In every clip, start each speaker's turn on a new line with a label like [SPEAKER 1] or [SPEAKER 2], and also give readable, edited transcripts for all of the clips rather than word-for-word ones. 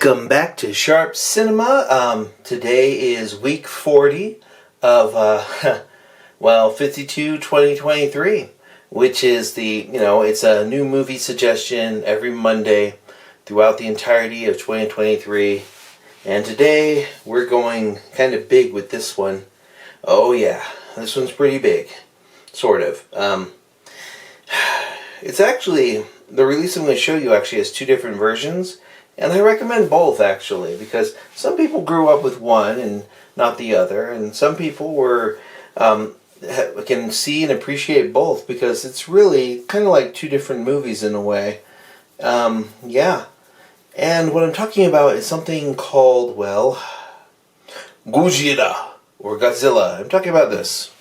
[SPEAKER 1] Welcome back to Sharp Cinema. Today is week 40 of, 52-2023, which is it's a new movie suggestion every Monday throughout the entirety of 2023. And today we're going kind of big with this one. Oh yeah, this one's pretty big. Sort of. It's actually, the release I'm going to show you actually has two different versions. And I recommend both, actually, because some people grew up with one and not the other, and some people can see and appreciate both because it's really kind of like two different movies in a way. Yeah. And what I'm talking about is something called, Godzilla, or Godzilla. I'm talking about this.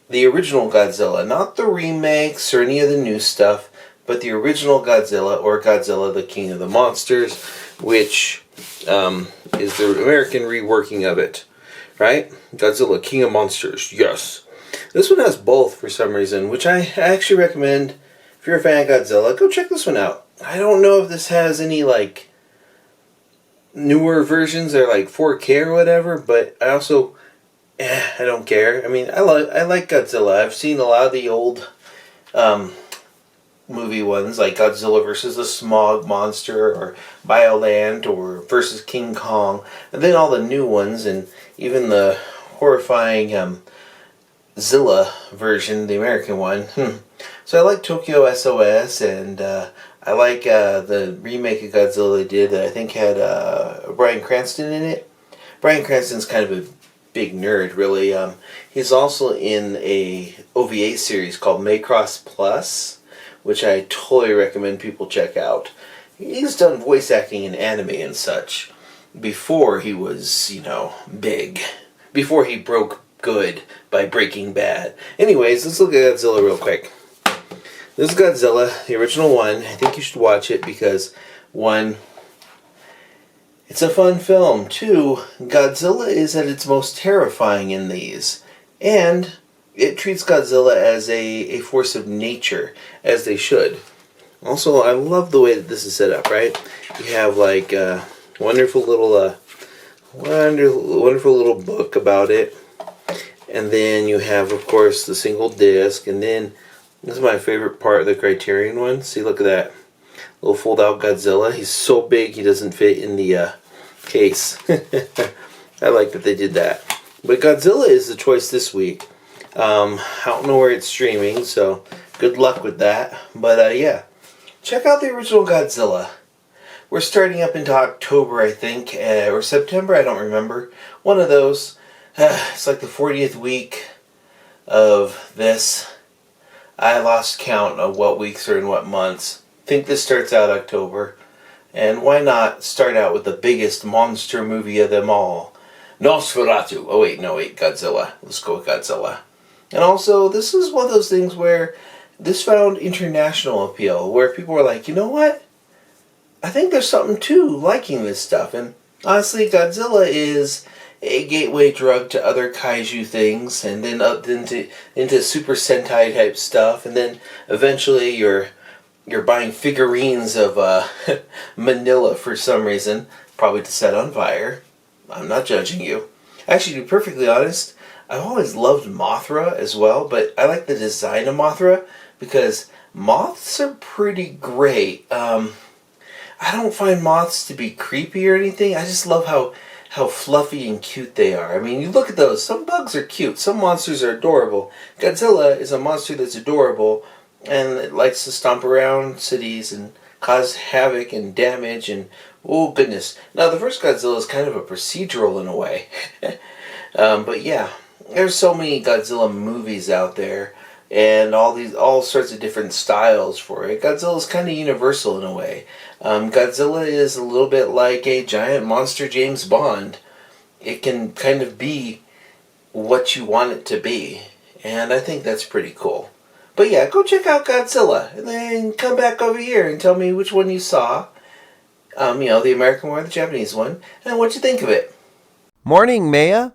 [SPEAKER 1] The original Godzilla, not the remakes or any of the new stuff, but the original Godzilla, or Godzilla the King of the Monsters, which is the American reworking of it, right? Godzilla King of Monsters, yes. This one has both for some reason, which I actually recommend. If you're a fan of Godzilla, go check this one out. I don't know if this has any, newer versions that are 4K or whatever, but I also, I don't care. I mean, I like Godzilla. I've seen a lot of the old, movie ones like Godzilla versus the Smog Monster or Bioland or versus King Kong, and then all the new ones and even the horrifying Zilla version, the American one. So I like Tokyo SOS, and I like the remake of Godzilla they did that I think had Bryan Cranston in it. Bryan Cranston's kind of a big nerd, really. He's also in a OVA series called Macross Plus, which I totally recommend people check out. He's done voice acting in anime and such before he was, big. Before he broke good by Breaking Bad. Anyways, let's look at Godzilla real quick. This is Godzilla, the original one. I think you should watch it because, one, it's a fun film. Two, Godzilla is at its most terrifying in these. And it treats Godzilla as a force of nature, as they should. Also, I love the way that this is set up, right? You have a wonderful little book about it. And then you have, of course, the single disc. And then, this is my favorite part of the Criterion one. See, look at that. Little fold-out Godzilla. He's so big he doesn't fit in the case. I like that they did that. But Godzilla is the choice this week. I don't know where it's streaming, so good luck with that. But yeah, check out the original Godzilla. We're starting up into October, I think, or September, I don't remember. One of those. It's like the 40th week of this. I lost count of what weeks are in what months. I think this starts out October. And why not start out with the biggest monster movie of them all? Nosferatu. Oh wait, Godzilla. Let's go with Godzilla. And also, this is one of those things where this found international appeal, where people were like, you know what? I think there's something to liking this stuff. And honestly, Godzilla is a gateway drug to other kaiju things, and then up into Super Sentai type stuff, and then eventually you're buying figurines of Manila for some reason, probably to set on fire. I'm not judging you. Actually, to be perfectly honest, I've always loved Mothra as well, but I like the design of Mothra because moths are pretty great. I don't find moths to be creepy or anything. I just love how fluffy and cute they are. I mean, you look at those. Some bugs are cute. Some monsters are adorable. Godzilla is a monster that's adorable and it likes to stomp around cities and cause havoc and damage and oh goodness. Now the first Godzilla is kind of a procedural in a way. But yeah. There's so many Godzilla movies out there, and all sorts of different styles for it. Godzilla's kind of universal in a way. Godzilla is a little bit like a giant monster James Bond. It can kind of be what you want it to be, and I think that's pretty cool. But yeah, go check out Godzilla, and then come back over here and tell me which one you saw. The American one or the Japanese one, and what you think of it.
[SPEAKER 2] Morning, Maya.